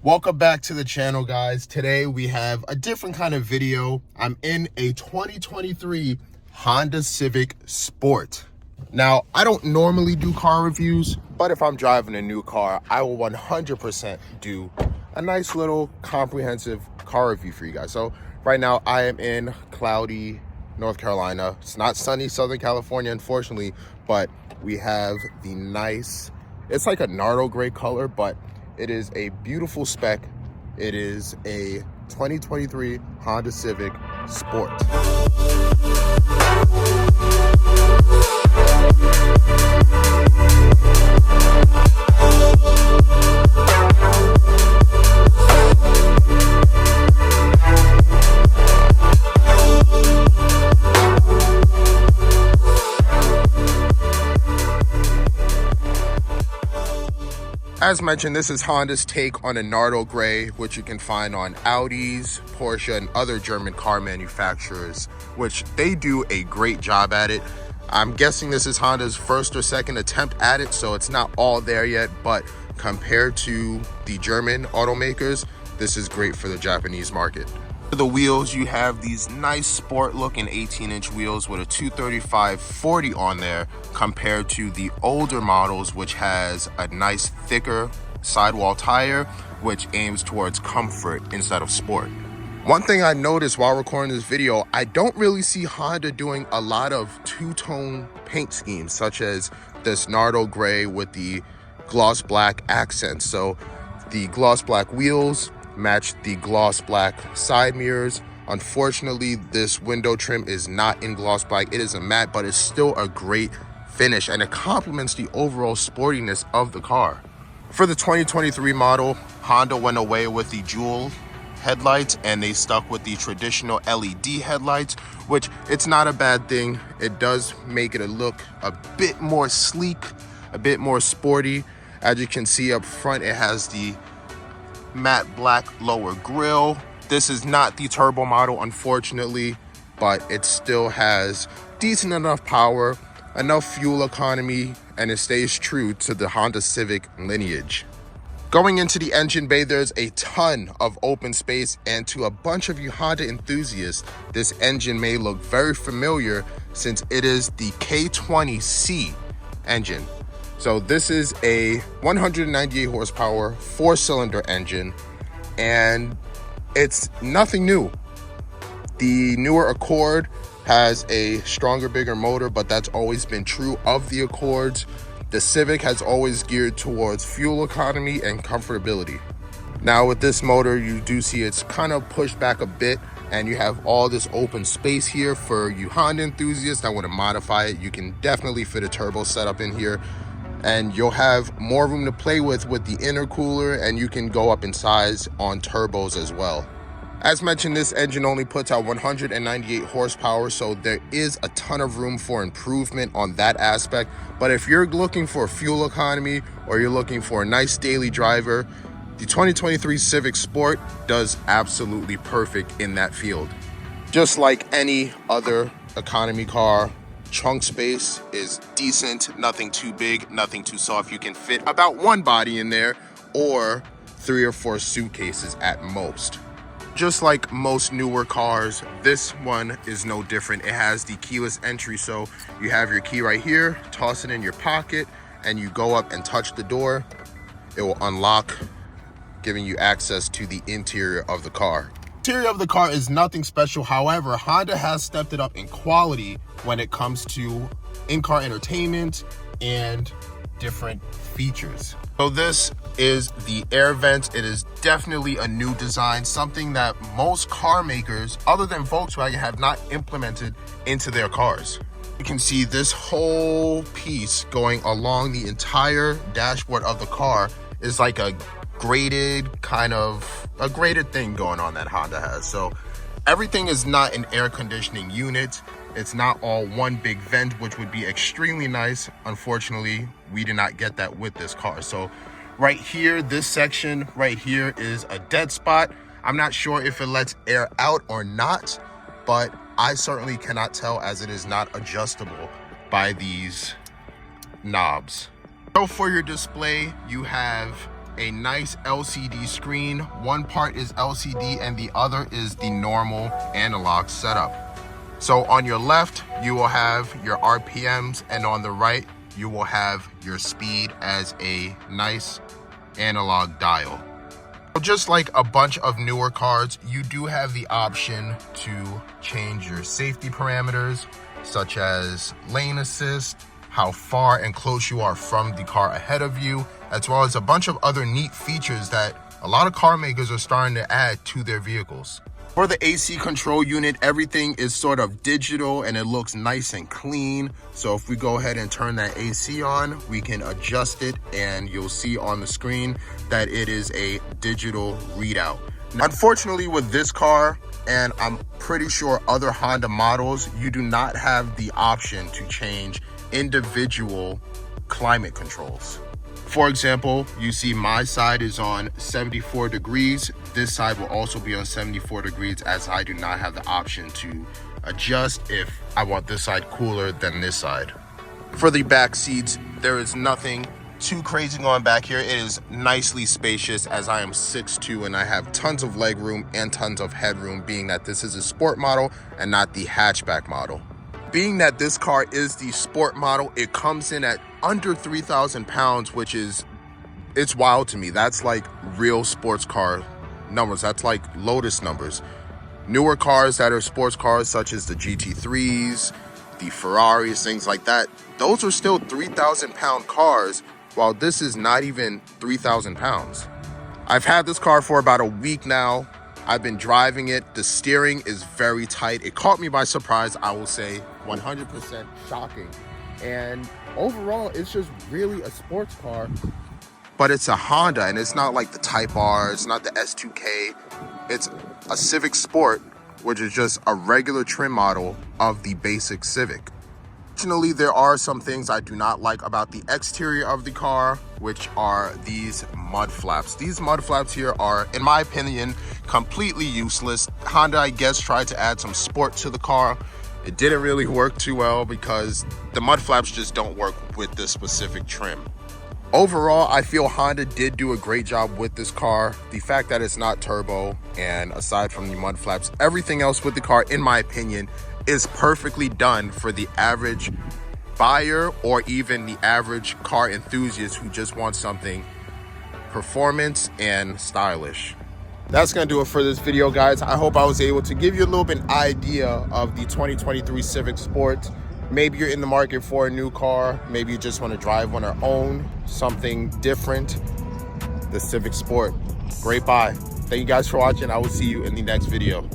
Welcome back to the channel, guys. Today we have a different kind of video. I'm in a 2023 Honda Civic Sport. Now, I don't normally do car reviews, but if I'm driving a new car, I will 100% do a nice little comprehensive car review for you guys. So right now I am in cloudy North Carolina. It's not sunny Southern California, unfortunately, but we have the nice, it's like a nardo gray color, but it is a beautiful spec. It is a 2023 Honda Civic Sport. As mentioned, this is Honda's take on a Nardo Gray, which you can find on Audis, Porsche, and other German car manufacturers, which they do a great job at it. I'm guessing this is Honda's first or second attempt at it, so it's not all there yet, but compared to the German automakers, this is great for the Japanese market. For the wheels, you have these nice sport looking 18-inch wheels with a 235/40 on there, compared to the older models, which has a nice thicker sidewall tire, which aims towards comfort instead of sport. One thing I noticed while recording this video, I don't really see Honda doing a lot of two-tone paint schemes, such as this Nardo Gray with the gloss black accents. So the gloss black wheels match the gloss black side mirrors. Unfortunately, this window trim is not in gloss black. It is a matte, but it's still a great finish, and it complements the overall sportiness of the car. For the 2023 model, Honda went away with the dual headlights and they stuck with the traditional LED headlights, which it's not a bad thing. It does make it look a bit more sleek, a bit more sporty. As you can see up front, it has the matte black lower grille. This is not the turbo model, unfortunately, but it still has decent enough power, enough fuel economy, and it stays true to the Honda Civic lineage. Going into the engine bay, there's a ton of open space, and to a bunch of you Honda enthusiasts, this engine may look very familiar since it is the K20C engine. So this is a 198 horsepower, 4-cylinder engine, and it's nothing new. The newer Accord has a stronger, bigger motor, but that's always been true of the Accords. The Civic has always geared towards fuel economy and comfortability. Now with this motor, you do see it's kind of pushed back a bit, and you have all this open space here. For you Honda enthusiasts that want to modify it, you can definitely fit a turbo setup in here, and you'll have more room to play with the intercooler, and you can go up in size on turbos as well. As mentioned, this engine only puts out 198 horsepower, so there is a ton of room for improvement on that aspect. But if you're looking for fuel economy or you're looking for a nice daily driver, the 2023 Civic Sport does absolutely perfect in that field. Just like any other economy car, trunk space is decent, nothing too big, nothing too soft. You can fit about one body in there or 3 or 4 suitcases at most. Just like most newer cars, this one is no different. It has the keyless entry, so you have your key right here, toss it in your pocket, and you go up and touch the door. It will unlock, giving you access to the interior of the car. Interior of the car is nothing special. However, Honda has stepped it up in quality when it comes to in-car entertainment and different features. So this is the air vent. It is definitely a new design, something that most car makers other than Volkswagen have not implemented into their cars. You can see this whole piece going along the entire dashboard of the car is like a graded thing going on that Honda has. So everything is not an air conditioning unit. It's not all one big vent, which would be extremely nice. Unfortunately, we did not get that with this car. So right here, this section right here is a dead spot. I'm not sure if it lets air out or not, but I certainly cannot tell as it is not adjustable by these knobs. So for your display, you have a nice LCD screen. One part is LCD and the other is the normal analog setup. So on your left, you will have your RPMs, and on the right, you will have your speed as a nice analog dial. Just like a bunch of newer cars, you do have the option to change your safety parameters, such as lane assist, how far and close you are from the car ahead of you, as well as a bunch of other neat features that a lot of car makers are starting to add to their vehicles. For the AC control unit, everything is sort of digital and it looks nice and clean. So if we go ahead and turn that AC on, we can adjust it and you'll see on the screen that it is a digital readout. Now, unfortunately with this car, and I'm pretty sure other Honda models, you do not have the option to change individual climate controls. For example, you see my side is on 74 degrees. This side will also be on 74 degrees, as I do not have the option to adjust if I want this side cooler than this side. For the back seats, there is nothing too crazy going back here. It is nicely spacious, as I am 6'2" and I have tons of leg room and tons of headroom, being that this is a sport model and not the hatchback model. Being that this car is the sport model, it comes in at under 3,000 pounds, which is, it's wild to me. That's like real sports car numbers. That's like Lotus numbers. Newer cars that are sports cars, such as the GT3s, the Ferraris, things like that, those are still 3,000 pound cars, while this is not even 3,000 pounds. I've had this car for about a week now. I've been driving it. The steering is very tight. It caught me by surprise, I will say. 100% shocking. And overall, it's just really a sports car. But it's a Honda, and it's not like the Type R, it's not the S2K. It's a Civic Sport, which is just a regular trim model of the basic Civic. Fortunately, there are some things I do not like about the exterior of the car, which are these mud flaps. These mud flaps here are, in my opinion, completely useless. Honda, I guess, tried to add some sport to the car. It didn't really work too well because the mud flaps just don't work with this specific trim. Overall, I feel Honda did do a great job with this car. The fact that it's not turbo, and aside from the mud flaps, everything else with the car, in my opinion, is perfectly done for the average buyer or even the average car enthusiast who just wants something performance and stylish. That's gonna do it for this video, guys. I hope I was able to give you a little bit idea of the 2023 Civic Sport. Maybe you're in the market for a new car. Maybe you just want to drive one or own something different. The Civic Sport, great buy. Thank you guys for watching. I will see you in the next video.